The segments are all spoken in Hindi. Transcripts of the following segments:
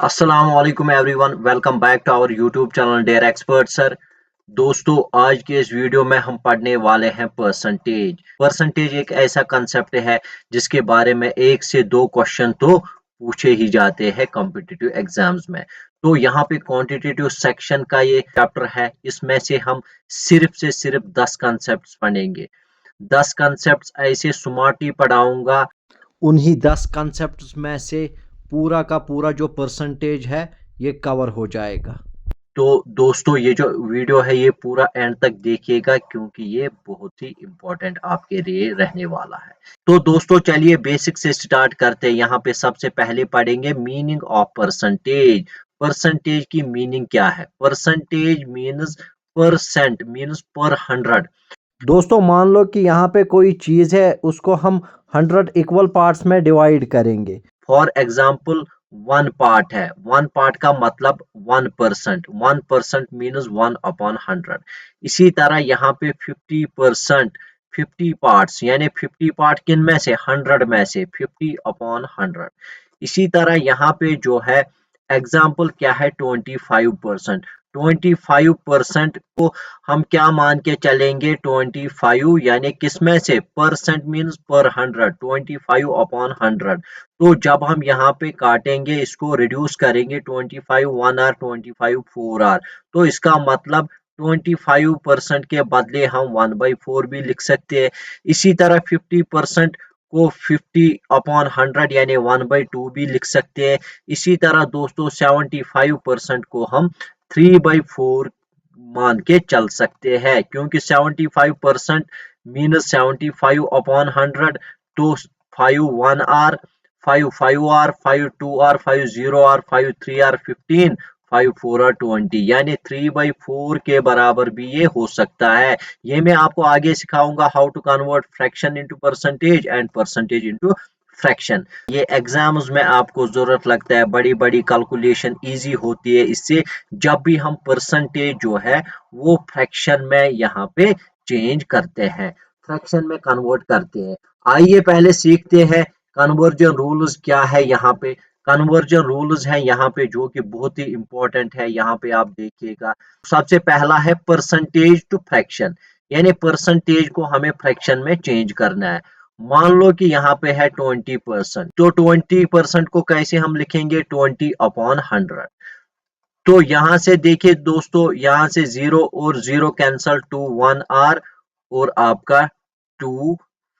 अस्सलाम वालेकुम everyone, welcome back to our YouTube channel dare expert sir. दोस्तों, आज के इस वीडियो में हम पढ़ने वाले हैं परसेंटेज। परसेंटेज एक ऐसा कंसेप्ट है जिसके बारे में एक से दो क्वेश्चन तो पूछे ही जाते हैं कॉम्पिटिटिव एग्जाम्स में। तो यहाँ पे क्वांटिटेटिव सेक्शन का ये चैप्टर है, इसमें से हम सिर्फ 10 कंसेप्ट पढ़ेंगे। 10 कंसेप्ट ऐसे स्मार्टली पढ़ाऊंगा, उन्हीं 10 कंसेप्ट में से पूरा का पूरा जो परसेंटेज है ये कवर हो जाएगा। तो दोस्तों, ये जो वीडियो है ये पूरा एंड तक देखिएगा क्योंकि ये बहुत ही इम्पोर्टेंट आपके लिए रहने वाला है। तो दोस्तों, चलिए बेसिक से स्टार्ट करते हैं। यहाँ पे सबसे पहले पढ़ेंगे मीनिंग ऑफ परसेंटेज। परसेंटेज की मीनिंग क्या है? परसेंटेज मीन्स परसेंट मीन्स पर 100। दोस्तों, मान लो कि यहाँ पे कोई चीज है, उसको हम 100 इक्वल पार्ट्स में डिवाइड करेंगे। फॉर एग्जाम्पल, 1 पार्ट है, 1 पार्ट का मतलब 1%। 1% मीन्स 1/100। इसी तरह यहाँ पे 50%, 50 पार्ट्स यानी 50 पार्ट किन में से? 100 में से, 50/100। इसी तरह यहाँ पे जो है एग्जाम्पल क्या है? 25%। 25% को हम क्या मान के चलेंगे? 25 यानी किस में से? परसेंट मीन्स पर 100, 25/100। तो जब हम यहाँ पे काटेंगे, इसको रिड्यूस करेंगे, 25 1 आर, 25 4 आर, तो इसका मतलब 25% के बदले हम 1/4 भी लिख सकते हैं। इसी तरह 50% को 50/100 यानी 1/2 भी लिख सकते हैं। इसी तरह दोस्तों 75% को हम 3/4 मान के चल सकते हैं, क्योंकि 75% मीन्स 75/100। तो 5 1 आर, 5 5 आर, 5 2 आर, 5 0 आर, 5 3 आर 15, 5 4 आर 20 यानी 3/4 के बराबर भी ये हो सकता है। ये मैं आपको आगे सिखाऊंगा how to convert fraction into percentage and percentage into fraction. ये एग्जाम्स में आपको जरूरत लगता है, बड़ी बड़ी कैलकुलेशन इजी होती है इससे, जब भी हम परसेंटेज जो है वो फ्रैक्शन में यहाँ पे चेंज करते हैं, फ्रैक्शन में कन्वर्ट करते हैं। आइए पहले सीखते हैं कन्वर्जन रूल्स क्या है। यहाँ पे कन्वर्जन रूल्स है यहाँ पे जो कि बहुत ही इंपॉर्टेंट है। यहाँ पे आप देखिएगा, सबसे पहला है परसेंटेज टू फ्रैक्शन, यानी परसेंटेज को हमें फ्रैक्शन में चेंज करना है। मान लो कि यहाँ पे है 20%, तो 20% को कैसे हम लिखेंगे? 20/100। तो यहाँ से देखिए दोस्तों, यहाँ से 0 और 0 कैंसल, 2 1 आर और आपका 2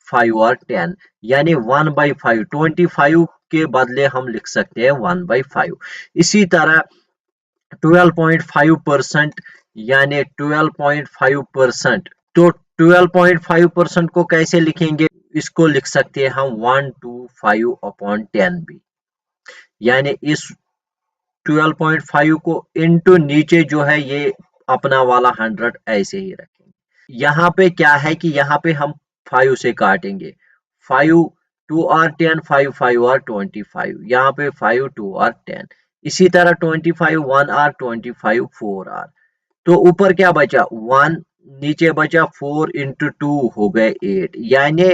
5 आर 10 यानी 1/5। 25 के बदले हम लिख सकते हैं 1/5। इसी तरह 12.5% यानी 12.5%, तो 12.5% को कैसे लिखेंगे? इसको लिख सकते हैं हम 125/10 भी, यानी इस 12.5 को इनटू नीचे जो है ये अपना वाला 100 ऐसे ही रखेंगे। यहाँ पे क्या है कि यहाँ पे हम 5 से काटेंगे। 5 2 आर 10, 5 5 आर 25, यहाँ पे 5 2 आर 10। इसी तरह 25 1 आर, 25 4 आर, तो ऊपर क्या बचा? 1, नीचे बचा 4 इंटू 2 हो गए 8, यानी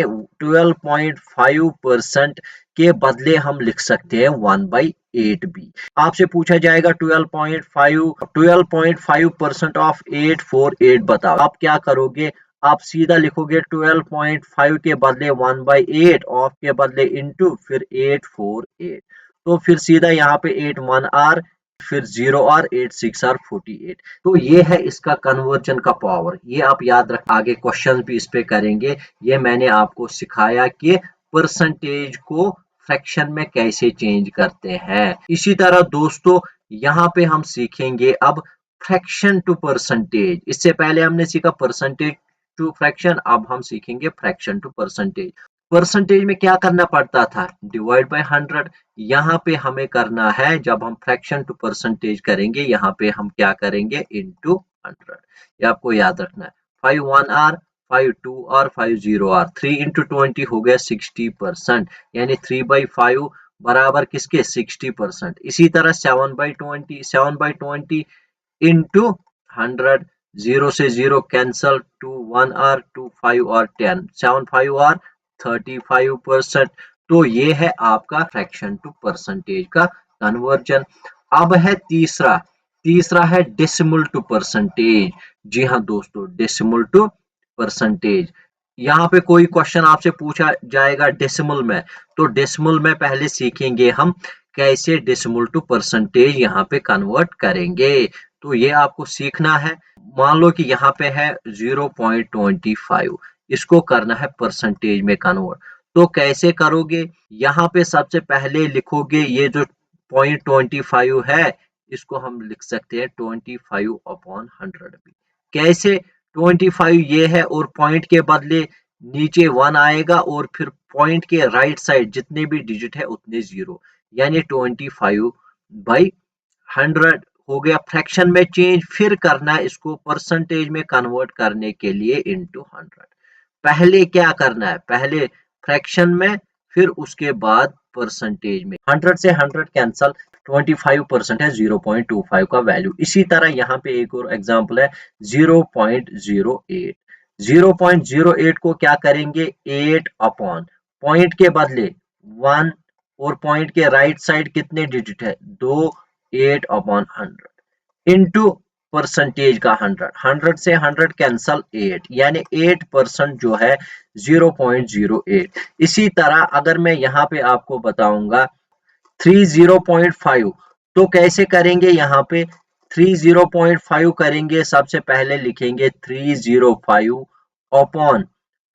12.5% के बदले हम लिख सकते हैं 1/8 भी। आपसे पूछा जाएगा 12.5% ऑफ 8 4 8 बताओ, आप क्या करोगे? आप सीधा लिखोगे 12.5 के बदले 1/8, ऑफ के बदले इंटू, फिर 8 4 8, तो फिर सीधा यहाँ पे 8 1 आर, फिर 0 आर, 8 6 आर 48। तो ये है इसका कन्वर्जन का पावर। ये आप याद रख, आगे क्वेश्चन भी इस पे करेंगे। ये मैंने आपको सिखाया कि परसेंटेज को फ्रैक्शन में कैसे चेंज करते हैं। इसी तरह दोस्तों यहाँ पे हम सीखेंगे अब फ्रैक्शन टू परसेंटेज। इससे पहले हमने सीखा परसेंटेज टू फ्रैक्शन, अब हम सीखेंगे फ्रैक्शन टू परसेंटेज। परसेंटेज में क्या करना पड़ता था? Divide by 100। यहाँ पे हमें करना है, जब हम फ्रैक्शन टू परसेंटेज करेंगे, यहाँ पे हम क्या करेंगे? इनटू 100। ये आपको याद रखना है। 5 1 आर, 5 2 आर, 5 0 आर, 3 इंटू 20 हो गया 60%, यानी 3/5 बराबर किसके? 60%। इसी तरह 7/20, 7/20 इंटू 100, 0 से 0 कैंसल, 2 1 आर, 2 5 आर 10, 7 5 आर 35%। तो ये है आपका फ्रैक्शन टू परसेंटेज का कन्वर्जन। अब है तीसरा, तीसरा है डेसिमल टू परसेंटेज। जी हाँ दोस्तों, डेसिमल टू परसेंटेज। यहाँ पे कोई क्वेश्चन आपसे पूछा जाएगा डेसिमल में, तो डेसिमल में पहले सीखेंगे हम कैसे डेसिमल टू परसेंटेज यहाँ पे कन्वर्ट करेंगे। तो ये आपको सीखना है। मान लो कि यहाँ पे है 0.25, इसको करना है परसेंटेज में कन्वर्ट। तो कैसे करोगे? यहाँ पे सबसे पहले लिखोगे ये जो 0.25 है, इसको हम लिख सकते हैं 25/100 भी। कैसे? 25 ये है और पॉइंट के बदले नीचे 1 आएगा और फिर पॉइंट के राइट साइड जितने भी डिजिट है उतने जीरो, यानी 25/100 हो गया। फ्रैक्शन में चेंज फिर करना है इसको परसेंटेज में कन्वर्ट करने के लिए इनटू 100। पहले क्या करना है? पहले फ्रैक्शन में, फिर उसके बाद परसेंटेज में। 100 से 100 कैंसल, 25% है 0.25 का वैल्यू। इसी तरह यहाँ पे एक और एग्जांपल है 0.08। 0.08 को क्या करेंगे? 8 अपॉन पॉइंट के बदले 1 और पॉइंट के राइट साइड कितने डिजिट है? 2, 8 अपॉन 100 इनटू परसेंटेज का 100। 100 से 100 कैंसल 8, यानी 8% जो है 0.08। इसी तरह अगर मैं यहाँ पे आपको बताऊंगा 30.5, तो कैसे करेंगे? यहाँ पे 30.5 करेंगे, सबसे पहले लिखेंगे 305 अपॉन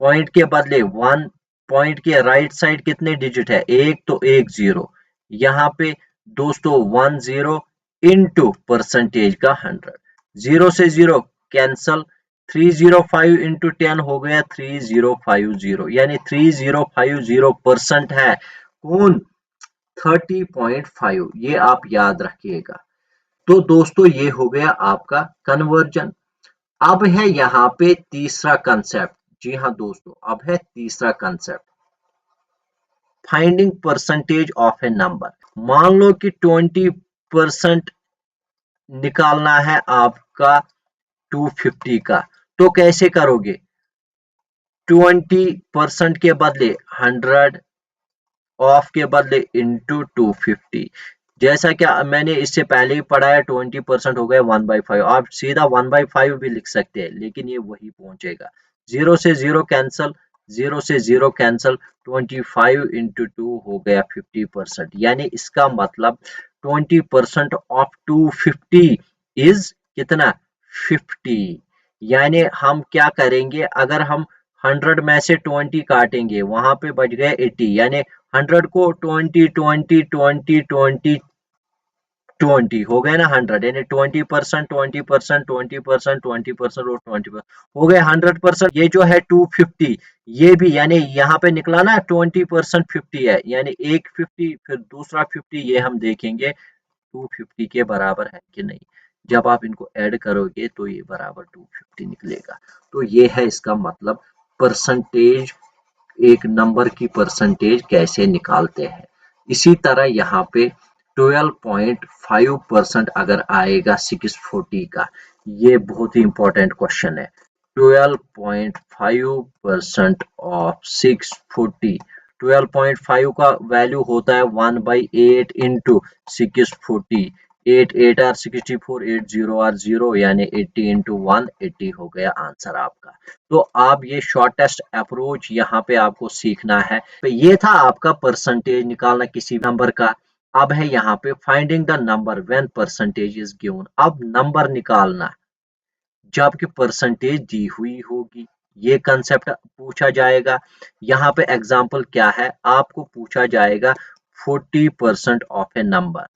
पॉइंट के बदले 1, पॉइंट के राइट साइड कितने डिजिट है? एक, तो एक जीरो, यहाँ पे दोस्तों 1 0 इनटू परसेंटेज का 100। 0 से 0 कैंसल, 305 इंटू 10 हो गया 3050, यानी 3050% है। कौन? 30.5। ये आप याद रखिएगा। तो दोस्तों ये हो गया आपका कन्वर्जन। अब है यहाँ पे तीसरा कंसेप्ट। जी हाँ दोस्तों, अब है तीसरा concept, finding percentage of a number. मान लो कि 20% निकालना है आपका 250 का, तो कैसे करोगे? 20% के बदले 100, ऑफ के बदले इंटू 250। जैसा कि मैंने इससे पहले ही पढ़ा है, 20% हो गया 1/5। आप सीधा 1/5 भी लिख सकते हैं, लेकिन ये वही पहुंचेगा। 0 से 0 कैंसल, 0 से 0 कैंसल, 25 इंटू 2 हो गया 50%, यानी इसका मतलब 20% ऑफ 250 इज कितना? 50। यानी हम क्या करेंगे? अगर हम 100 में से 20 काटेंगे, वहां पे बच गए 80, यानी 100 को 20 20 20 20 20 हो गए ना 100, यानी 20% 20% 20% 20% और 20% हो गए 100%। ये जो है 250, ये भी यानी यहाँ पे निकला ना 20% 50 है, यानी एक 50 फिर दूसरा 50, ये हम देखेंगे 250 के बराबर है कि नहीं। जब आप इनको ऐड करोगे तो ये बराबर 250 निकलेगा। तो ये है इसका मतलब परसेंटेज, एक नंबर की परसेंटेज कैसे निकालते हैं। इसी तरह यहाँ पे 12.5% अगर आएगा 640 का, ये बहुत ही इंपॉर्टेंट क्वेश्चन है। 12.5% ऑफ 640, 12.5 का वैल्यू होता है 1/8 इंटू 640। 8 8 आर 64, 8 0 आर 0, यानी 80 इंटू 180 हो गया आंसर आपका। तो आप ये शॉर्टेस्ट अप्रोच यहाँ पे आपको सीखना है। तो ये था आपका परसेंटेज निकालना किसी नंबर का। अब है यहाँ पे finding the number when percentage is given. अब नंबर निकालना जबकि परसेंटेज दी हुई होगी, ये कंसेप्ट पूछा जाएगा। यहाँ पे एग्जांपल क्या है? आपको पूछा जाएगा 40% of a number,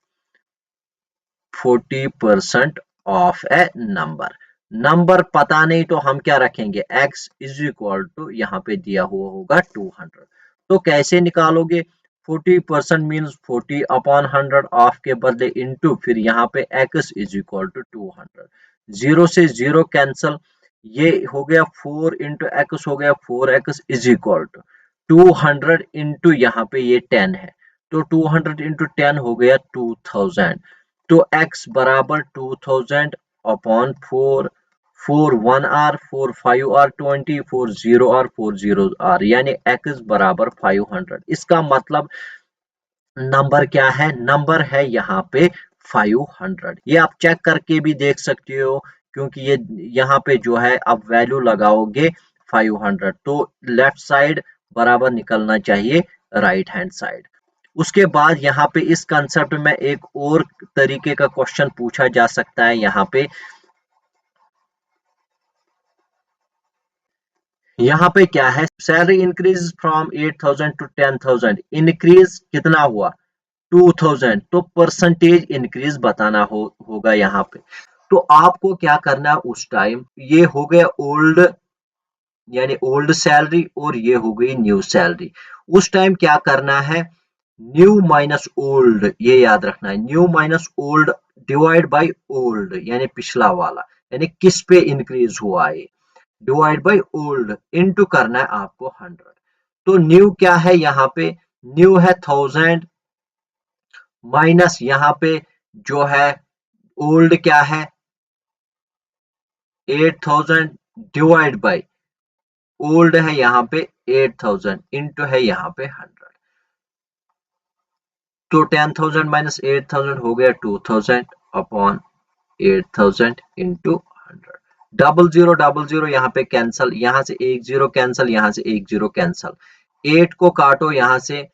40% of a number. Number पता नहीं तो हम क्या रखेंगे? x इज इक्वल टू यहाँ पे दिया हुआ होगा 200। तो कैसे निकालोगे? 40% मीन्स 40 अपॉन 100, ऑफ के बदले इंटू, फिर यहाँ पे x इज इक्वल टू 200। 0 से 0 कैंसल, ये हो गया 4 इंटू एक्स हो गया 4x is equal to 200 into यहाँ पे ये 10 है, तो 200 इंटू 10 हो गया 2000। तो x बराबर 2000 अपॉन 4, 4 1 आर, 4 5 आर 20, 4 0 आर 4 0 आर, यानी x बराबर 500। इसका मतलब नंबर क्या है? नंबर है यहाँ पे 500। ये आप चेक करके भी देख सकते हो, क्योंकि ये यहाँ पे जो है आप वैल्यू लगाओगे 500 तो लेफ्ट साइड बराबर निकलना चाहिए राइट हैंड साइड। उसके बाद यहाँ पे इस कंसेप्ट में एक और तरीके का क्वेश्चन पूछा जा सकता है। यहाँ पे क्या है, salary increase from 8,000 to 10,000, increase कितना हुआ 2,000, तो परसेंटेज इंक्रीज बताना होगा यहाँ पे। तो आपको क्या करना है उस टाइम, ये हो गया ओल्ड यानी ओल्ड सैलरी और ये हो गई न्यू सैलरी। उस टाइम क्या करना है, न्यू माइनस ओल्ड, ये याद रखना है, new minus old divide by old यानी पिछला वाला, यानी किस पे इंक्रीज हुआ है, डिवाइड बाय ओल्ड इनटू करना है आपको 100। तो न्यू क्या है यहाँ पे, न्यू है 1000 माइनस यहाँ पे जो है ओल्ड क्या है 8000 डिवाइड बाय ओल्ड है यहाँ पे 8000 इनटू है यहाँ पे 100। तो 10,000 माइनस 8,000 हो गया 2,000 अपॉन 8,000 इंटू 100। डबल जीरो यहाँ पे कैंसल, यहाँ से एक जीरो कैंसल, यहाँ से एक जीरो कैंसल, 8 को काटो यहाँ से,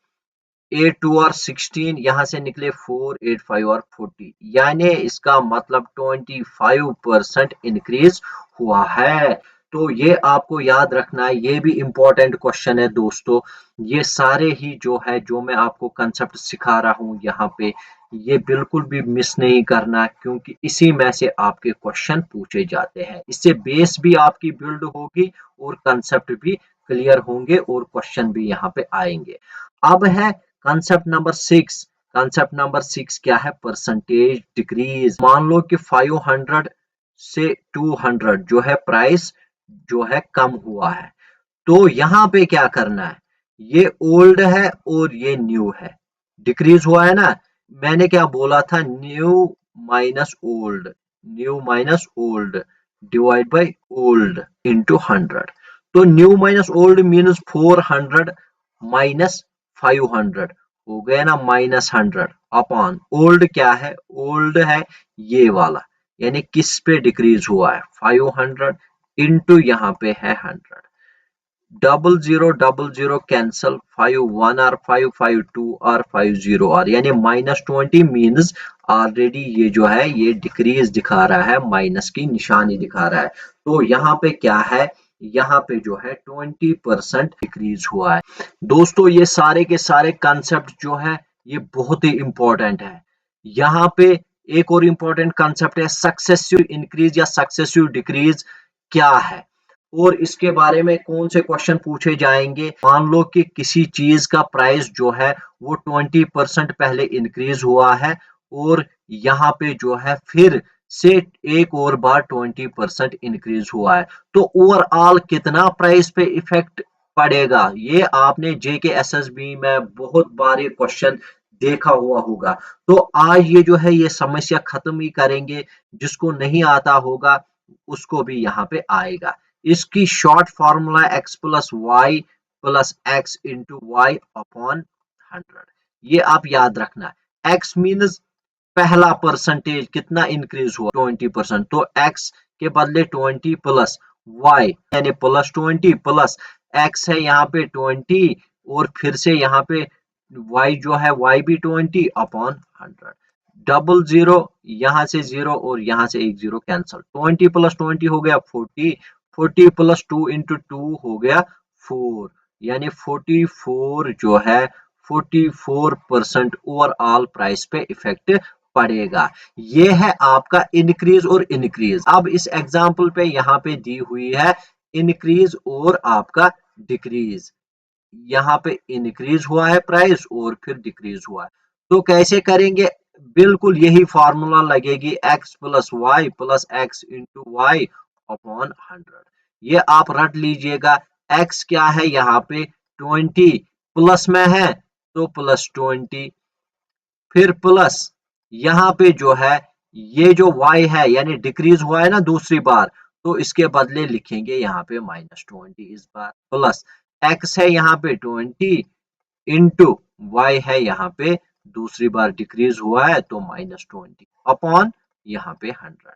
8 2 और 16, यहाँ से निकले 4 8 5 और 40, यानी इसका मतलब 25% इंक्रीज हुआ है। तो ये आपको याद रखना है, ये भी इंपॉर्टेंट क्वेश्चन है दोस्तों। ये सारे ही जो है, जो मैं आपको कंसेप्ट सिखा रहा हूँ यहाँ पे, ये बिल्कुल भी मिस नहीं करना, क्योंकि इसी में से आपके क्वेश्चन पूछे जाते हैं। इससे बेस भी आपकी बिल्ड होगी और कंसेप्ट भी क्लियर होंगे और क्वेश्चन भी यहाँ पे आएंगे। अब है कंसेप्ट नंबर 6। कंसेप्ट नंबर 6 क्या है, परसेंटेज डिक्रीज। मान लो कि 500 से 200 जो है प्राइस जो है कम हुआ है, तो यहाँ पे क्या करना है, ये ओल्ड है और ये न्यू है, डिक्रीज हुआ है ना। मैंने क्या बोला था, new minus old, new minus old divide by old into 100। तो new minus old means 400 minus 500 हो गया ना माइनस 100 अपॉन ओल्ड क्या है, ओल्ड है ये वाला, यानी किस पे डिक्रीज हुआ है 500 इंटू यहाँ पे है 100। डबल जीरो कैंसल, 5 1 आर 5 5 2 आर 5 0 आर, यानी -20 मीन्स ऑलरेडी ये जो है ये डिक्रीज दिखा रहा है, माइनस की निशानी दिखा रहा है। तो यहाँ पे क्या है, यहाँ पे जो है 20% डिक्रीज हुआ है। दोस्तों ये सारे के सारे कंसेप्ट जो है ये बहुत ही इंपॉर्टेंट है। यहाँ पे एक और इंपॉर्टेंट कंसेप्ट है सक्सेसिव इंक्रीज या सक्सेसिव डिक्रीज क्या है, और इसके बारे में कौन से क्वेश्चन पूछे जाएंगे। मान लो कि किसी चीज का प्राइस जो है वो 20% पहले इंक्रीज हुआ है और यहाँ पे जो है फिर से एक और बार 20% इंक्रीज हुआ है, तो ओवरऑल कितना प्राइस पे इफेक्ट पड़ेगा, ये आपने जेके एसएसबी में बहुत बार ये क्वेश्चन देखा हुआ होगा। तो आज ये जो है ये समस्या खत्म ही करेंगे, जिसको नहीं आता होगा उसको भी यहाँ पे आएगा। इसकी short formula x plus y plus x into y upon 100, ये आप याद रखना। x मीन्स पहला परसेंटेज कितना इंक्रीज हुआ 20%, तो x के बदले 20 प्लस y यानी प्लस 20 प्लस x है यहाँ पे 20 और फिर से यहाँ पे y जो है y भी 20 अपॉन 100। डबल जीरो, यहाँ से जीरो और यहाँ से एक जीरो कैंसल, 20 प्लस 20 हो गया 40, 40 प्लस 2 इंटू 2 हो गया 4, यानी 44 जो है 44% ओवरऑल प्राइस पे इफेक्ट पड़ेगा। ये है आपका इंक्रीज और इंक्रीज। अब इस एग्जाम्पल पे यहाँ पे दी हुई है इंक्रीज और आपका डिक्रीज, यहाँ पे इंक्रीज हुआ है प्राइस और फिर डिक्रीज हुआ है, तो कैसे करेंगे, बिल्कुल यही फॉर्मूला लगेगी x plus x into y upon 100। ये आप रट लीजिएगा, x क्या है यहाँ पे 20 प्लस में है तो प्लस 20, फिर प्लस यहाँ पे जो है ये जो y है यानी डिक्रीज हुआ है ना दूसरी बार, तो इसके बदले लिखेंगे यहाँ पे -20 इस बार, प्लस x है यहाँ पे 20 इंटू y है यहाँ पे दूसरी बार डिक्रीज हुआ है तो -20 अपॉन यहाँ पे 100।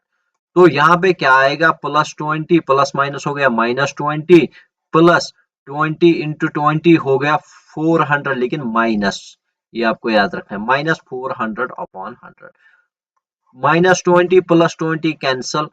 तो यहाँ पे क्या आएगा, +20 प्लस माइनस हो गया -20 प्लस 20 इंटू 20 हो गया 400, लेकिन माइनस, ये आपको याद रखना है, -400 upon 100। -20 plus 20 cancel,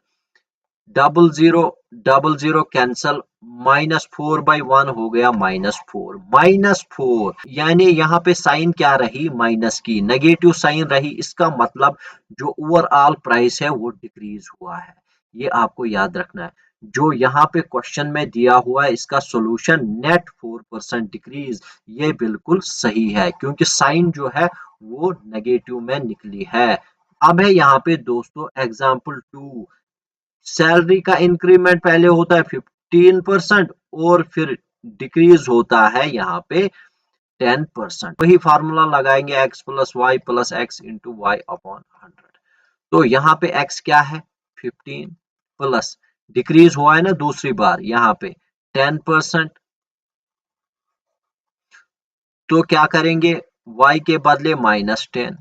double zero cancel, -4/1 हो गया -4 यानी यहाँ पे साइन क्या रही, माइनस की, नेगेटिव साइन रही। इसका मतलब जो ओवरऑल प्राइस है वो डिक्रीज हुआ है, ये आपको याद रखना है। जो यहाँ पे क्वेश्चन में दिया हुआ है इसका सॉल्यूशन नेट 4% डिक्रीज, ये बिल्कुल सही है क्योंकि साइन जो है वो नेगेटिव में निकली है। अब है यहाँ पे दोस्तों एग्जाम्पल 2, सैलरी का इंक्रीमेंट पहले होता है 15% और फिर डिक्रीज होता है यहाँ पे 10%। वही फार्मूला लगाएंगे x plus y plus x into y upon 100। तो यहाँ पे x क्या है 15 प्लस डिक्रीज हुआ है ना दूसरी बार यहाँ पे 10%। तो क्या करेंगे, y के बदले -10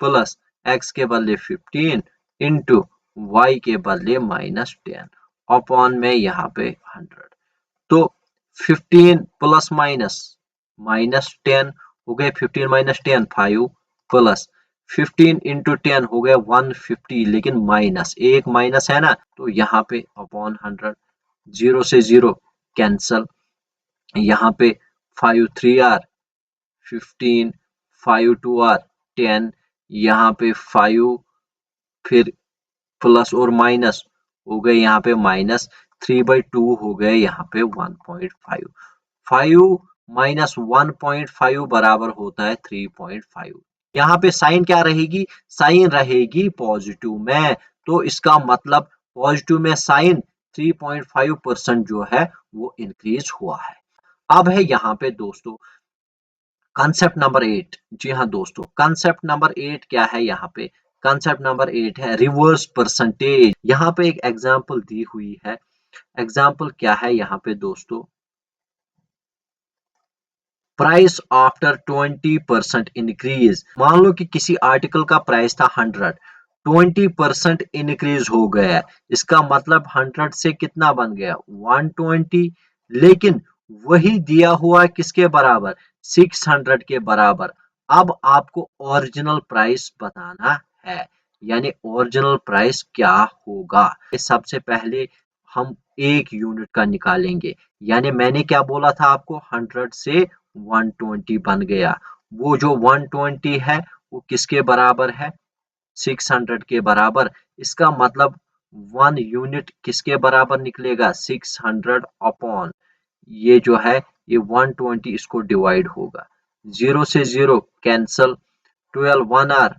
प्लस x के बदले 15 इंटू y के बदले -10 अपॉन में यहाँ पे 100। तो 15 प्लस माइनस -10 हो गए, 15 माइनस 10 5 प्लस 15 इंटू 10 हो गया 150, लेकिन माइनस, एक माइनस है ना, तो यहाँ पे अपॉन 100, 0 से 0 कैंसल, यहाँ पे 5 3 आर 15, 5 2 आर 10, यहाँ पे 5 फिर प्लस और माइनस हो गए यहाँ पे माइनस, 3/2 हो गए यहाँ पे 1.5, 5 माइनस 1.5 बराबर होता है 3.5। यहाँ पे साइन क्या रहेगी, साइन रहेगी पॉजिटिव में, तो इसका मतलब पॉजिटिव में साइन 3.5% जो है वो इंक्रीज हुआ है। अब है यहाँ पे दोस्तों कॉन्सेप्ट नंबर 8। जी हाँ दोस्तों, कॉन्सेप्ट नंबर 8 क्या है, यहाँ पे कॉन्सेप्ट नंबर 8 है रिवर्स परसेंटेज। यहाँ पे एक एग्जांपल दी हुई है, एग्जांपल क्या है यहाँ पे दोस्तों, प्राइस आफ्टर 20% इंक्रीज। मान लो कि किसी आर्टिकल का प्राइस था 100, 20% इंक्रीज हो गया, इसका मतलब 100 से कितना बन गया 120, लेकिन वही दिया हुआ किसके बराबर 600 के बराबर। अब आपको ओरिजिनल प्राइस बताना है, यानी ओरिजिनल प्राइस क्या होगा। सबसे पहले हम एक यूनिट का निकालेंगे, यानी मैंने क्या बोला था आपको, 100 से 120 बन गया, वो जो 120 है वो किसके बराबर है 600 के बराबर। इसका मतलब 1 यूनिट किसके बराबर निकलेगा 600 अपॉन ये जो है ये 120, इसको डिवाइड होगा, 0 से 0 कैंसल, 12 1 आर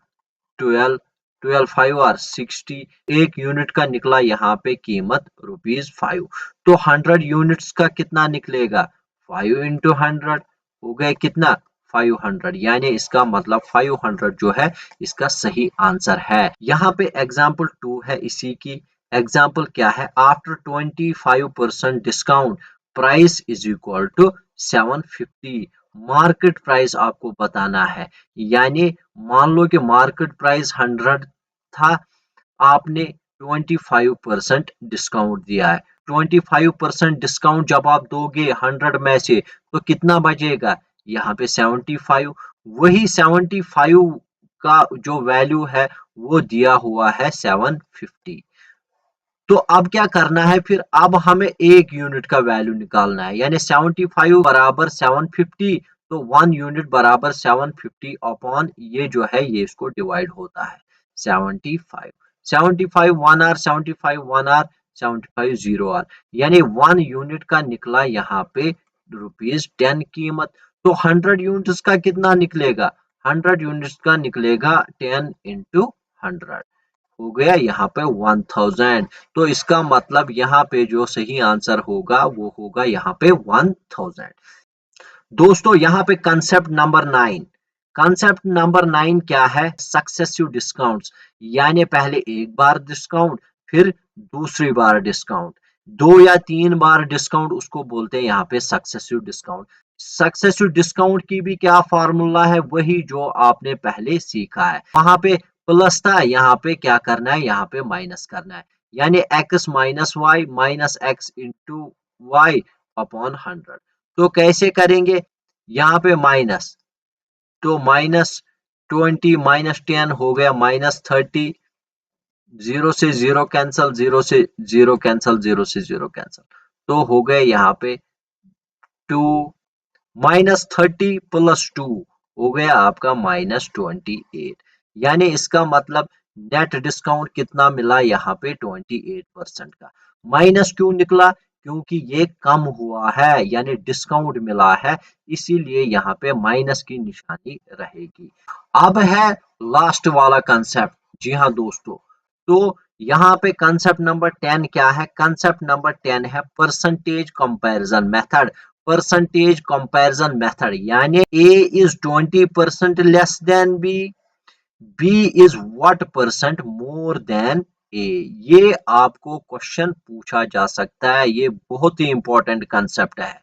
12, 12 5 आर 60, एक यूनिट का निकला यहाँ पे कीमत ₹5। तो 100 यूनिट्स का कितना निकलेगा 5 इंटू 100 हो गए कितना 500, यानी इसका मतलब 500 जो है इसका सही आंसर है। यहाँ पे एग्जाम्पल 2 है इसी की, एग्जाम्पल क्या है, after 25% discount price is equal to 750। Market price आपको बताना है, यानी मान लो कि मार्केट प्राइस 100 था, आपने 25% डिस्काउंट दिया है, 25% डिस्काउंट जब आप दोगे 100 में से तो कितना बचेगा यहाँ पे 75, वही 75 का जो वैल्यू है वो दिया हुआ है 750। तो अब क्या करना है फिर, अब हमें एक यूनिट का वैल्यू निकालना है, यानी 75 बराबर 750, तो 1 यूनिट बराबर 750 अपॉन ये जो है ये इसको डिवाइड होता है 75, 75 1 आर 75 1 आर 75 0 आर, यानी 1 यूनिट का निकला यहाँ पे ₹10 कीमत। तो 100 यूनिट्स का कितना निकलेगा, 100 यूनिट्स का निकलेगा 10 इंटू 100 हो गया यहाँ पे 1000। तो इसका मतलब यहाँ पे जो सही आंसर होगा वो होगा यहाँ पे 1000। दोस्तों यहाँ पे कंसेप्ट नंबर 9, कंसेप्ट नंबर 9 क्या है, सक्सेसिव डिस्काउंट्स, यानी पहले एक बार डिस्काउंट फिर दूसरी बार डिस्काउंट, 2 या 3 बार डिस्काउंट उसको बोलते हैं यहाँ पे सक्सेसिव डिस्काउंट। सक्सेसिव डिस्काउंट की भी क्या फार्मूला है, वही जो आपने पहले सीखा है। वहां पे प्लस था, यहाँ पे क्या करना है, यहाँ पे माइनस करना है, यानी x minus x into y upon 100। तो कैसे करेंगे, यहाँ पे माइनस, तो -20 -10 हो गया -30, 0 से 0 कैंसल, 0 से 0 कैंसल, 0 से 0 कैंसल, तो हो गए यहाँ पे 2, -30 प्लस 2 हो गया आपका -28, यानी इसका मतलब नेट डिस्काउंट कितना मिला यहाँ पे 28% का। माइनस क्यों निकला, क्योंकि ये कम हुआ है, यानी डिस्काउंट मिला है, इसीलिए यहाँ पे माइनस की निशानी रहेगी। अब है लास्ट वाला कंसेप्ट। जी हाँ दोस्तों, तो यहाँ पे कंसेप्ट नंबर 10 क्या है, कंसेप्ट नंबर 10 है percentage comparison method. Percentage comparison method यानी A is 20% less than B, B is what percent more then A। ये आपको क्वेश्चन पूछा जा सकता है, ये बहुत ही इंपॉर्टेंट कंसेप्ट है।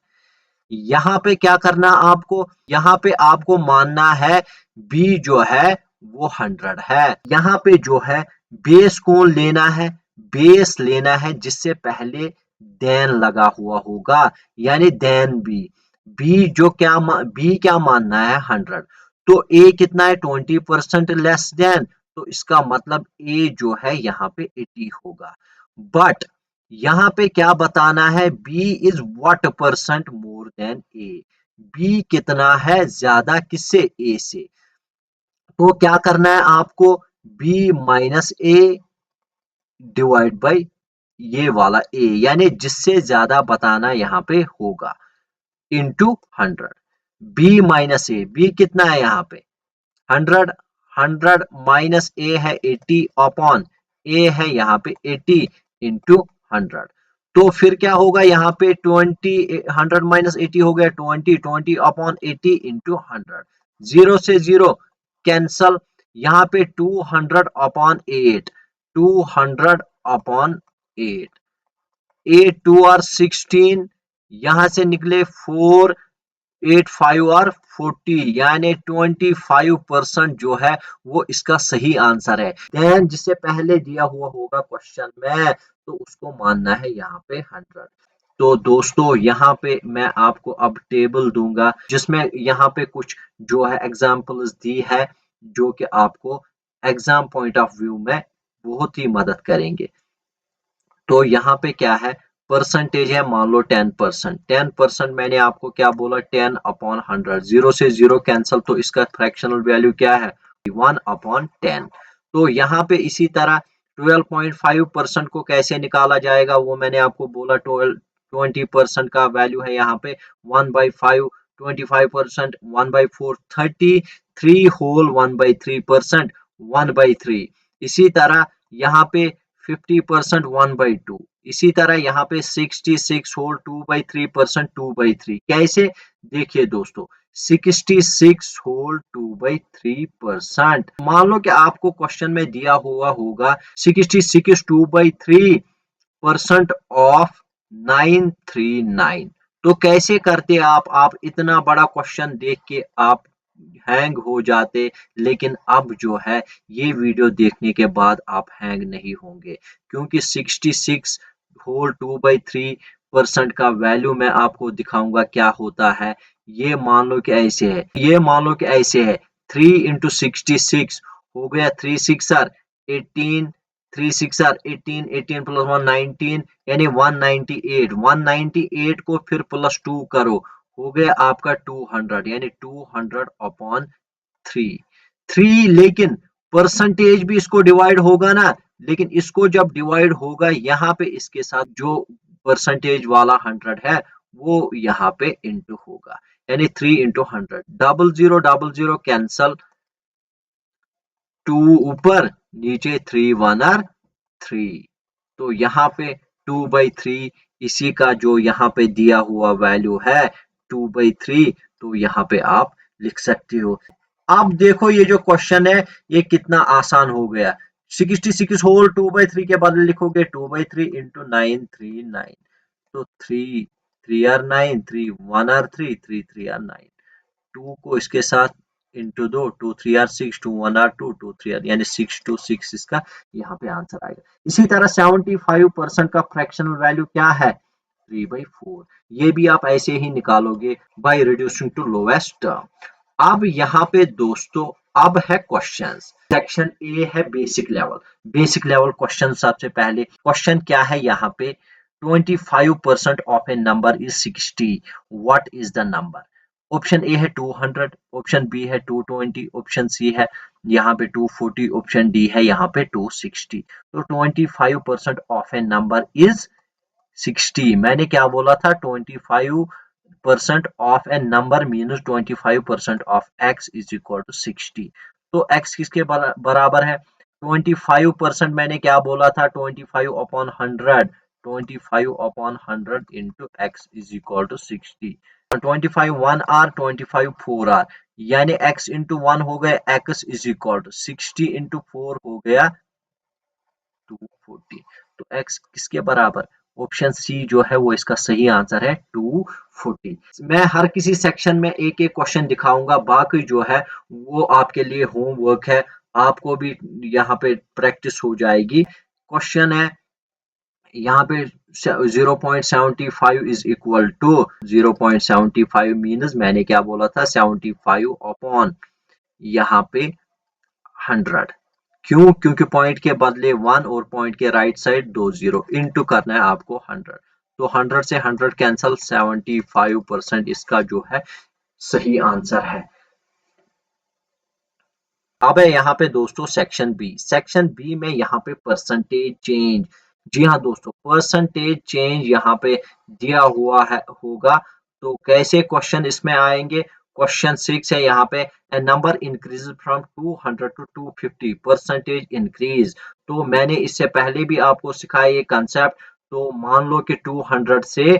यहाँ पे क्या करना आपको, यहाँ पे आपको मानना है B जो है वो 100 है। यहाँ पे जो है बेस कौन लेना है, बेस लेना है जिससे पहले देन लगा हुआ होगा, यानी देन बी। बी क्या मानना है 100, तो ए कितना है 20% लेस देन, तो इसका मतलब ए जो है यहाँ पे 80 होगा। बट यहाँ पे क्या बताना है, B is what percent more than A, B कितना है ज्यादा किससे, ए से। तो क्या करना है आपको, B minus A divide by ये वाला ए, यानी जिससे ज्यादा बताना यहाँ पे होगा, इंटू 100। बी माइनस ए, बी कितना है यहाँ पे 100, 100 माइनस ए है 80 अपॉन ए है यहाँ पे 80 इंटू 100। तो फिर क्या होगा यहाँ पे 20, 100 माइनस 80 हो गया 20, 20 अपॉन 80 इंटू 100, 0 से 0 कैंसल, यहाँ पे 200 अपॉन 8, 200 अपॉन 8, 8 2 आर 16, यहां से निकले 4, 8 5 और 40, यानी 25% जो है वो इसका सही आंसर है। देन जिससे पहले दिया हुआ होगा क्वेश्चन में, तो उसको मानना है यहाँ पे 100। तो दोस्तों यहाँ पे मैं आपको अब टेबल दूंगा जिसमें यहाँ पे कुछ जो है एग्जांपल्स दी है, जो कि आपको एग्जाम पॉइंट ऑफ व्यू में बहुत ही मदद करेंगे। तो यहाँ पे क्या है, परसेंटेज है, मान लो 10%, 10% मैंने आपको क्या बोला 10 अपॉन 100, 0 से 0 कैंसल, तो इसका फ्रैक्शनल वैल्यू क्या है 1 अपॉन 10। तो यहाँ पे इसी तरह 12.5% को कैसे निकाला जाएगा, वो मैंने आपको बोला 20% का वैल्यू है यहाँ पे 1/5, 25% 1/4, 33 होल 1/3%, 1/3। इसी तरह यहाँ पे 50% 1/2, इसी तरह यहाँ पे 66 होल 2/3%, 2/3। कैसे, देखिए दोस्तों 66 होल 2/3%, मान लो कि आपको क्वेश्चन में दिया हुआ होगा 66 2/3% ऑफ 939। तो कैसे करते आप इतना बड़ा क्वेश्चन देख के आप हैंग हो जाते, लेकिन अब जो है ये वीडियो देखने के बाद आप हैंग नहीं होंगे, क्योंकि 66 होल 2/3% का वैल्यू मैं आपको दिखाऊंगा क्या होता है। ये मान लो कि ऐसे है, ये मान लो कि ऐसे है, 3 इंटू 66 हो गया 3 6 आर 18, 3 6 आर 18, 18 प्लस 1 19, यानी 198, 198 को फिर प्लस 2 करो, हो गया आपका 200, यानी 200 अपॉन 3, 3। लेकिन परसेंटेज भी इसको डिवाइड होगा ना, लेकिन इसको जब डिवाइड होगा यहाँ पे इसके साथ जो परसेंटेज वाला 100 है वो यहाँ पे इंटू होगा, यानी 3 इंटू 100, 00 कैंसल, 2 ऊपर नीचे 3 1 आर 3, तो यहाँ पे 2/3, इसी का जो यहाँ पे दिया हुआ वैल्यू है 2/3, तो यहाँ पे आप लिख सकते हो। अब देखो ये जो क्वेश्चन है ये कितना आसान हो गया, 66 होल 2/3 के बदले लिखोगे 2/3 इंटू 939, तो 3 3 आर 9, 3 1 आर 3, 3 3 आर 9। 2 को इसके साथ इंटू दो, 2 3 आर 6, 2 1 आर 2, 2 3 आर यानी 6 2 6 इसका यहाँ पे आंसर आएगा। इसी तरह 75% का फ्रैक्शनल वैल्यू क्या है? 3/4। ये भी आप ऐसे ही निकालोगे by reducing to lowest term. अब यहाँ पे दोस्तों अब है क्वेश्चंस। सेक्शन ए है basic level. Basic level question सबसे पहले क्वेश्चन क्या है यहाँ पे? 25% of a number is 60, what is the number? Option A है 200, ऑप्शन बी है 220, ऑप्शन सी है यहाँ पे 240, ऑप्शन डी है यहाँ पे 260। तो 25% ऑफ ए नंबर इज 60। मैंने क्या बोला था? 25% of a number means 25% of x is equal to 60। तो x किसके बराबर है? 25% मैंने क्या बोला था? 25 upon 100, 25 upon 100 into x is equal to 60। 25 1 आर, 25 4 आर यानी x इंटू 1 हो गया x is equal to 60 into 4 हो गया 240। तो x किसके बराबर? ऑप्शन सी जो है वो इसका सही आंसर है 240। मैं हर किसी सेक्शन में एक एक क्वेश्चन दिखाऊंगा, बाकी जो है वो आपके लिए होमवर्क है, आपको भी यहाँ पे प्रैक्टिस हो जाएगी। क्वेश्चन है यहाँ पे 0.75 इज इक्वल टू 0.75 मीन्स मैंने क्या बोला था? 75 अपॉन यहाँ पे 100। क्यों? क्योंकि पॉइंट के बदले 1 और पॉइंट के राइट साइड 2 जीरो, इनटू करना है आपको 100। तो 100 से 100 कैंसल, 75% इसका जो है सही आंसर है। अब है यहाँ पे दोस्तों सेक्शन बी। सेक्शन बी में यहाँ पे परसेंटेज चेंज। जी हाँ दोस्तों, परसेंटेज चेंज यहाँ पे दिया हुआ है होगा। तो कैसे क्वेश्चन इसमें आएंगे? क्वेश्चन 6 है यहाँ पे, a number increase from 200 to 250, percentage increase. तो मैंने इससे पहले भी आपको सिखाया ये कंसेप्ट। तो मान लो कि 200 से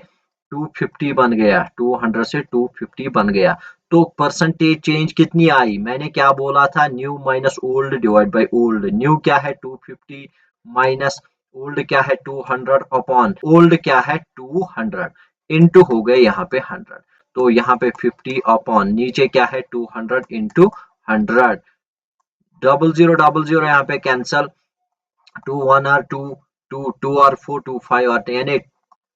250 बन गया, 200 से 250 बन गया। तो परसेंटेज चेंज कितनी आई? मैंने क्या बोला था? New minus old divide by old. New क्या है? 250 माइनस ओल्ड क्या है? 200 अपॉन ओल्ड क्या है? 200 इनटू हो गए यहाँ पे 100। तो यहाँ पे 50 अपॉन नीचे क्या है? 200 इंटू 100। डबल जीरो यहाँ पे कैंसल, 2 1 आर 2, 2 2 आर 4, 2 5 आर 10 यानी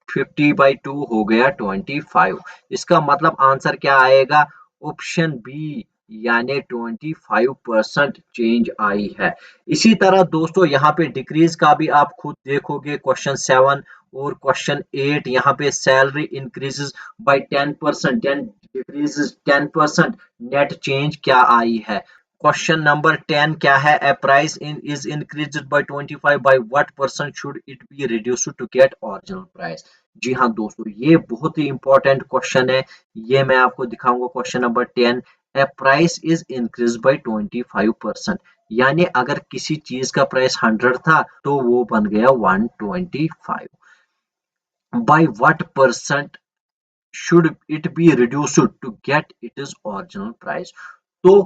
50/2 हो गया 25। इसका मतलब आंसर क्या आएगा? ऑप्शन बी यानी 25% चेंज आई है। इसी तरह दोस्तों यहाँ पे डिक्रीज का भी आप खुद देखोगे। क्वेश्चन 7 और क्वेश्चन 8 यहाँ पे salary increases by 10%, decreases 10%, net change क्या आई है? क्वेश्चन नंबर 10 क्या है? A price is increased by 25, by what percent should it be reduced to get original price? जी हाँ दोस्तों, ये बहुत ही इंपॉर्टेंट क्वेश्चन है। ये मैं आपको दिखाऊंगा question number 10। A price is increase by 25%, यानी अगर किसी चीज का प्राइस 100 था तो वो बन गया 125। By what percent should it be reduced to get it is original price? तो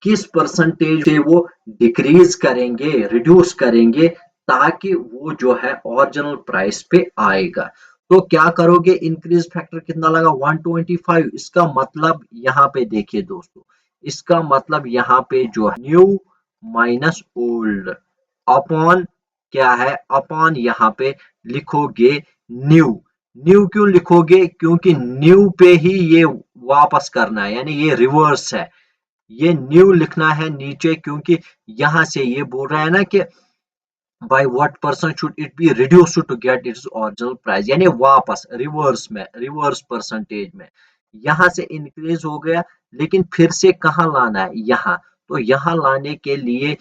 किस परसेंटेज से वो डिक्रीज करेंगे, रिड्यूस करेंगे, ताकि वो जो है ओरिजिनल प्राइस पे आएगा? तो क्या करोगे? इंक्रीज फैक्टर कितना लगा? 125। इसका मतलब यहाँ पे देखिए दोस्तों, इसका मतलब यहाँ पे जो है न्यू माइनस ओल्ड अपॉन क्या है? अपॉन यहाँ पे लिखोगे न्यू। न्यू क्यों लिखोगे? क्योंकि न्यू पे ही ये वापस करना है, यानी ये रिवर्स है। ये न्यू लिखना है नीचे, क्योंकि यहां से ये बोल रहा है ना कि by what percent should it be reduced to get its original price, यानी वापस रिवर्स में, रिवर्स परसेंटेज में। यहां से इंक्रीज हो गया, लेकिन फिर से कहां लाना है? यहाँ। तो यहाँ लाने के लिए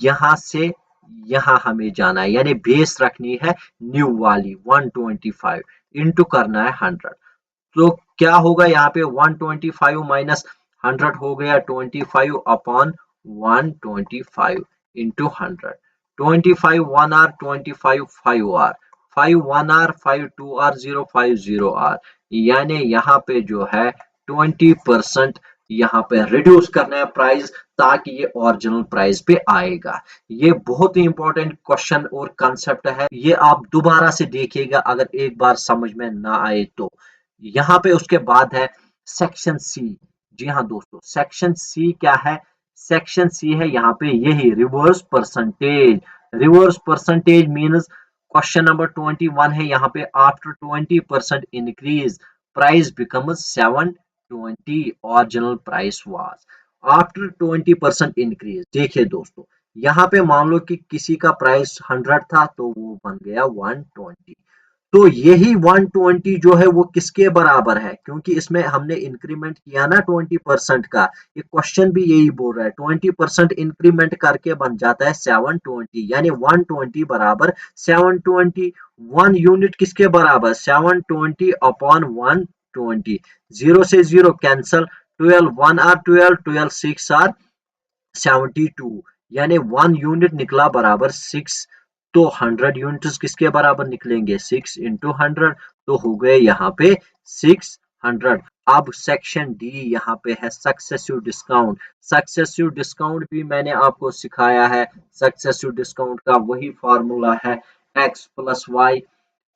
यहाँ से यहाँ हमें जाना है, यानी बेस रखनी है न्यू वाली 125 इंटू करना है 100। तो क्या होगा यहाँ पे? 125 माइनस 100 हो गया 25 अपॉन 125 इंटू 100। 25 1 आर, 25 5 आर, 5 1 आर, 5 2 आर 0, 5 0 आर, यानी यहाँ पे जो है 20% यहाँ पे रिड्यूस करना है प्राइस ताकि ये ओरिजिनल प्राइस पे आएगा। ये बहुत ही इंपॉर्टेंट क्वेश्चन और कंसेप्ट है, ये आप दोबारा से देखिएगा अगर एक बार समझ में ना आए तो। यहाँ पे उसके बाद है सेक्शन सी। जी हाँ दोस्तों, सेक्शन सी क्या है? सेक्शन सी है यहाँ पे यही reverse percentage. Reverse percentage means question number 21 है यहाँ पे, after 20% increase price becomes 720, original price was after 20% increase. देखिए दोस्तों, यहाँ पे मान लो कि किसी का प्राइस 100 था तो वो बन गया 120। तो यही 120 जो है वो किसके बराबर है? क्योंकि इसमें हमने इंक्रीमेंट किया ना 20% का, ये क्वेश्चन भी यही बोल रहा है 20% इंक्रीमेंट करके बन जाता है 720, यानी 120 बराबर 720। 1 यूनिट किसके बराबर? 720 अपॉन 120। 0 से 0 कैंसल, 12 1 आर 12, 12 6 आर 72, यानी 1 यूनिट निकला बराबर 6। तो 100 यूनिट्स किसके बराबर निकलेंगे? 6 इंटू 100, तो हो गए यहाँ पे 600। अब सेक्शन डी यहाँ पे है सक्सेसिव डिस्काउंट। सक्सेसिव डिस्काउंट भी मैंने आपको सिखाया है। सक्सेसिव डिस्काउंट का वही फॉर्मूला है x plus y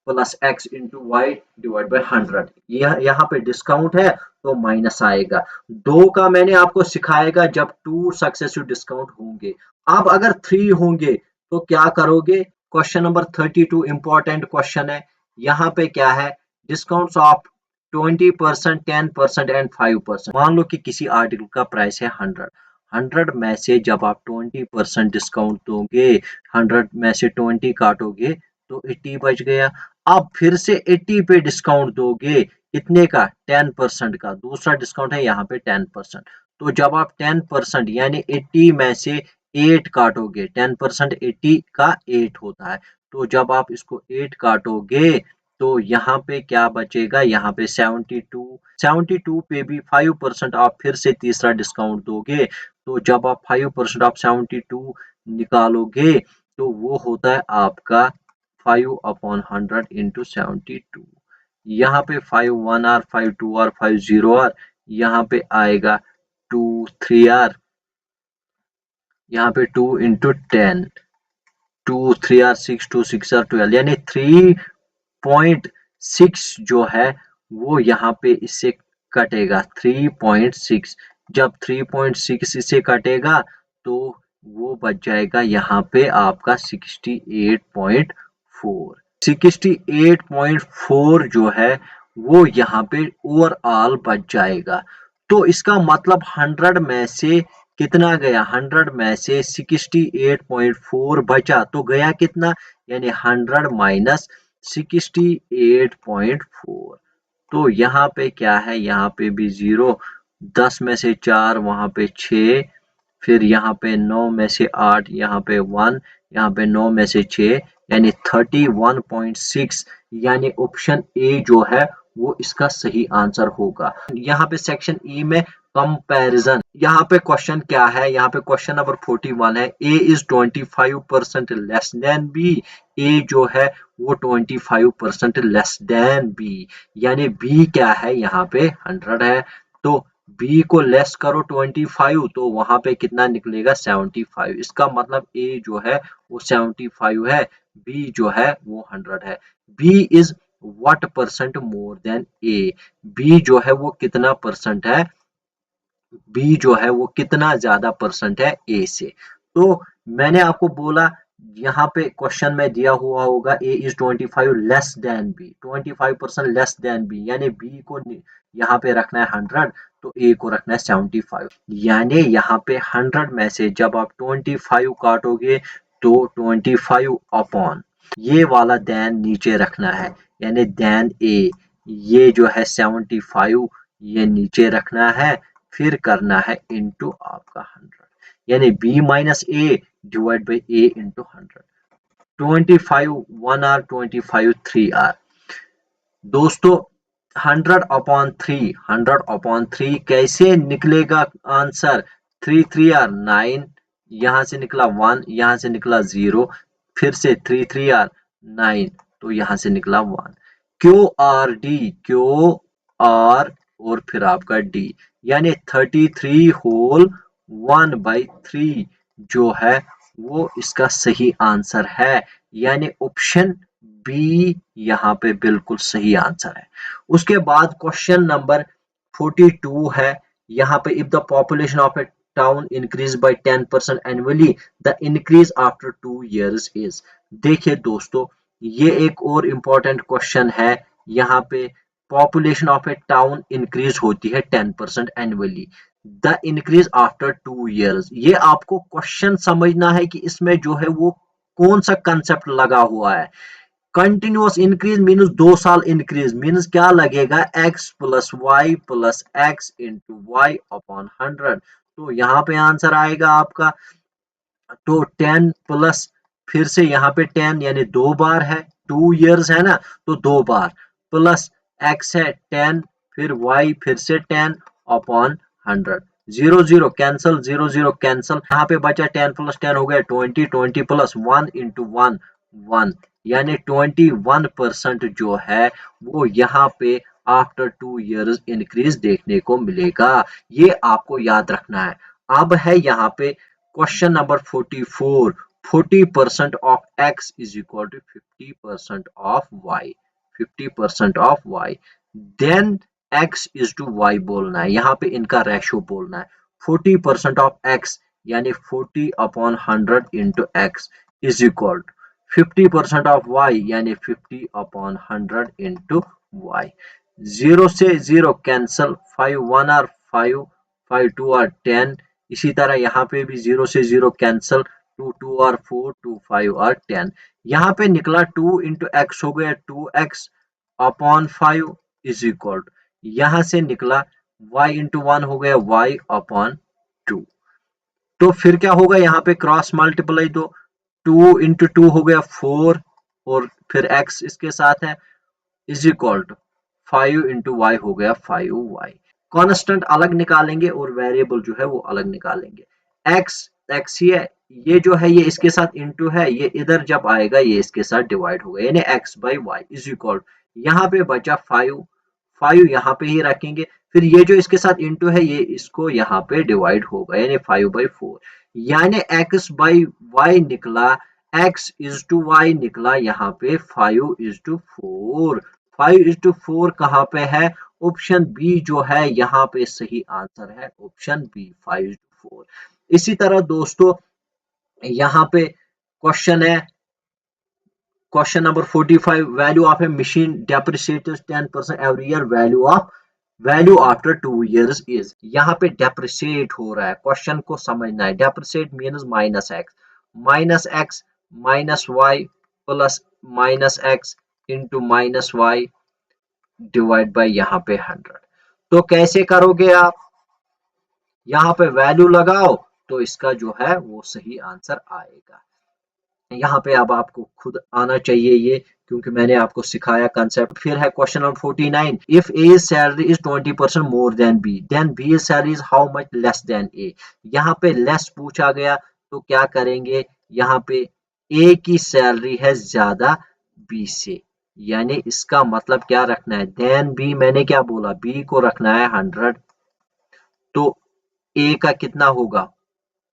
plus x into y divide by 100। यह यहाँ पे डिस्काउंट है तो माइनस आएगा। दो का मैंने आपको सिखाएगा जब 2 सक्सेसिव डिस्काउंट होंगे। अब अगर 3 होंगे तो क्या करोगे? क्वेश्चन नंबर 32 इंपॉर्टेंट क्वेश्चन है। यहाँ पे क्या है? Discounts of 20%, 10% and 5%। मान लो कि किसी आर्टिकल का प्राइस है 100। 100 में से जब आप 20% डिस्काउंट दोगे, 100 में से 20 काटोगे तो 80 बच गया। अब फिर से 80 पे डिस्काउंट दोगे, कितने का? 10% का। दूसरा डिस्काउंट है यहाँ पे 10%। तो जब आप 10% यानी 80 में से 8 काटोगे, 10% 80 का 8 होता है, तो जब आप इसको 8 काटोगे तो यहाँ पे क्या बचेगा? यहाँ पे 72। 72 पे भी 5% आप फिर से तीसरा डिस्काउंट दोगे, तो जब आप 5% ऑफ 72 निकालोगे तो वो होता है आपका 5 अपॉन 100 इंटू 72। यहाँ पे 5 1 आर, 5 2 आर, 5 0 आर, यहाँ पे आएगा 2 3 आर, यहाँ पे 2 इंटू 10, 2 3 आर 6, 2 6 आर 12, यानी 3.6 जो है वो यहाँ पे इससे कटेगा 3.6। जब 3.6 इससे कटेगा तो वो बच जाएगा यहाँ पे आपका 68.4। 68.4 जो है वो यहाँ पे ओवरऑल बच जाएगा। तो इसका मतलब 100 में से कितना गया? 100 में से 68.4 बचा, तो गया कितना? यानी 100 माइनस 68.4। तो यहाँ पे क्या है? यहाँ पे भी 0, 10 में से 4, वहां पे 6, फिर यहाँ पे 9 में से 8, यहाँ पे 1, यहाँ पे 9 में से 6, यानी 31.6, यानी ऑप्शन ए जो है वो इसका सही आंसर होगा। यहाँ पे सेक्शन ई में कंपैरिजन, यहाँ पे क्वेश्चन क्या है? यहाँ पे क्वेश्चन नंबर 41 है, ए इज 25% लेस देन बी। ए जो है वो 25% लेस देन बी, यानी बी क्या है? यहाँ पे 100 है, तो बी को लेस करो 25, तो वहां पे कितना निकलेगा? 75। इसका मतलब ए जो है वो 75 है, बी जो है वो 100 है। B is what percent more than A? B जो है वो कितना परसेंट है? बी जो है वो कितना ज्यादा परसेंट है ए से? तो मैंने आपको बोला यहाँ पे क्वेश्चन में दिया हुआ होगा A is 25 less than B, 25% less than B, यानी बी को यहाँ पे रखना है 100, तो ए को रखना है 75। यानी यहाँ पे 100 में से जब आप 25 काटोगे तो 25 अपॉन ये वाला देन नीचे रखना है, यानी देन ए, ये जो है 75 ये नीचे रखना है, फिर करना है इनटू आपका 100, यानी b minus A divide by A into 100। 25 1 आर, 25 3 आर। दोस्तों 100 अपॉन 3, 100 अपॉन 3 कैसे निकलेगा आंसर? 3 3 आर 9, यहाँ से निकला 1, यहाँ से निकला 0, फिर से 3 3 आर 9, तो यहाँ से निकला 1। Q R D, Q R और फिर आपका डी, यानी 33 होल 1/3 जो है वो इसका सही आंसर है। यानी ऑप्शन बी यहाँ पे बिल्कुल सही आंसर है। उसके बाद क्वेश्चन नंबर 42 है। यहाँ पे if the population of A town increase by 10% annually the increase after 2 years is. देखिए दोस्तों, ये एक और इम्पोर्टेंट क्वेश्चन है। यहाँ पे population of A town increase होती है 10% annually, the increase after 2 years। ये आपको क्वेश्चन समझना है कि इसमें जो है वो कौन सा कंसेप्ट लगा हुआ है। कंटिन्यूअस इंक्रीज मीन्स 2 साल इंक्रीज मीन्स क्या लगेगा, x plus y plus x into y upon 100। तो यहाँ पे आंसर आएगा आपका तो 10 प्लस फिर से यहाँ पे 10 यानी 2 बार है, 2 years है ना, तो 2 बार प्लस x है 10 फिर y फिर से 10 अपॉन 100। 0 0 कैंसल, 0 0 कैंसल, यहाँ पे बचा 10 प्लस 10 हो गया 20, 20 प्लस 1 इंटू 1 1, यानी 21% जो है वो यहाँ पे आफ्टर 2 years इंक्रीज देखने को मिलेगा। ये आपको याद रखना है। अब है यहाँ पे question number 44। 40% of x is equal to 50% of y। 50% of y then x is to y बोलना है, यहाँ पे इनका रेशो बोलना है। 40% ऑफ x यानी 40 upon 100 into x is equal 50% of y यानी 50 अपॉन 100 इंटू वाई। 0 से 0 कैंसल, 5 1 आर 5, 5 2 आर 10। इसी तरह यहाँ पे भी 0 से 0 कैंसल, 2 2 आर 4, 2 5 आर 10। यहाँ पे निकला 2 इंटू एक्स हो गया 2x अपॉन 5 इज इक्वल, यहाँ से निकला y इंटू 1 हो गया y अपॉन 2। तो फिर क्या होगा, यहाँ पे क्रॉस मल्टीप्लाई, तो 2 इंटू 2 हो गया 4 और फिर x इसके साथ है is equal to 5 into y हो गया 5y। कांस्टेंट अलग निकालेंगे और वेरिएबल जो है वो अलग निकालेंगे। x x ही है, ये जो है ये इसके साथ इंटू है, ये इधर जब आएगा ये इसके साथ डिवाइड होगा, यानी x by y is equal, यहाँ पे बचा 5, 5 यहाँ पे ही रखेंगे, फिर ये जो इसके साथ इंटू है ये इसको यहाँ पे डिवाइड होगा, यानी 5/4, यानी x बाई वाई निकला, x इज टू वाई निकला यहाँ पे 5:4। 5:4 कहाँ पे है, ऑप्शन बी जो है यहाँ पे सही आंसर है, ऑप्शन बी 5:4। इसी तरह दोस्तों यहाँ पे क्वेश्चन है, question number 45। Value of a machine depreciates 10% every year, value after 2 years is. यहाँ पे डेप्रिसिएट हो रहा है, क्वेश्चन को समझना है। Depreciate means minus x minus y plus minus x into minus y divide by यहाँ पे 100। तो कैसे करोगे आप, यहाँ पे वैल्यू लगाओ तो इसका जो है वो सही आंसर आएगा। यहाँ पे अब आपको खुद आना चाहिए ये, क्योंकि मैंने आपको सिखाया कंसेप्ट। फिर है question number 49। If a salary is 20% more than B, then B salary is how much less than A. यहाँ पे लेस पूछा गया तो क्या करेंगे, यहाँ पे ए की सैलरी है ज्यादा बी से, यानी इसका मतलब क्या रखना है, देन बी, मैंने क्या बोला, बी को रखना है 100, तो ए का कितना होगा,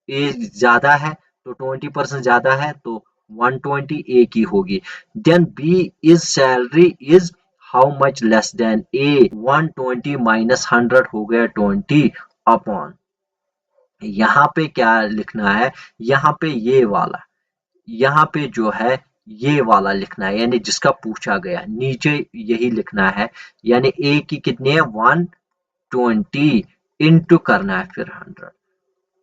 ए ज्यादा है तो 20% ज्यादा है तो 120 ए की होगी। Then B is salary is how much less than A, 120 minus 100 हो गया 20 अपॉन, यहाँ पे क्या लिखना है, यहाँ पे ये वाला, यहाँ पे जो है ये वाला लिखना है, यानी जिसका पूछा गया नीचे यही लिखना है, यानी ए की कितनी है 120 इंटू करना है फिर 100।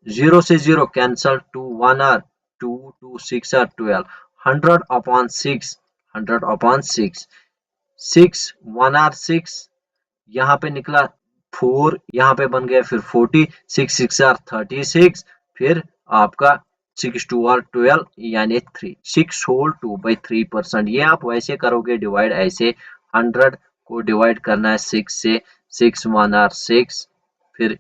0 से 0 कैंसल, 2 1 आर 2 2 6 आर 12, 100 अपॉन 6, 100 अपॉन 6, 6 1 आर 6, यहाँ पे निकला 4, यहाँ पे बन गया फिर 40, 6 6 आर 36, फिर आपका 6 2 आर 12 यानी 3, 6 होल 2/3%। ये आप वैसे करोगे डिवाइड ऐसे, 100 को डिवाइड करना है 6 से, 6 1 आर 6, फिर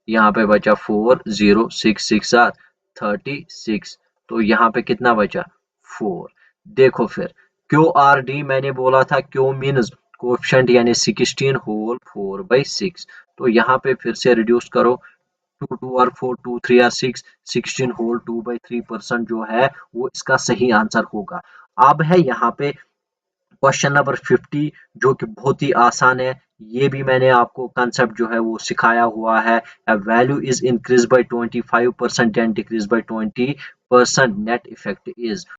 यहाँ पे बचा 4, 0 6 6 आर 36, तो यहाँ पे कितना बचा 4। देखो फिर क्यू आर डी मैंने बोला था, क्यू मीन्स कोएफिशिएंट यानी 16 होल 4/6। तो यहाँ पे फिर से रिड्यूस करो, 2 2 और 4, 2 3 और 6, 16 होल 2/3% जो है वो इसका सही आंसर होगा। अब है यहाँ पे क्वेश्चन नंबर 50 जो कि बहुत ही आसान है। ये भी मैंने आपको कंसेप्ट जो है वो सिखाया हुआ है। A value is increase by 25% and decrease by 20%, net effect is.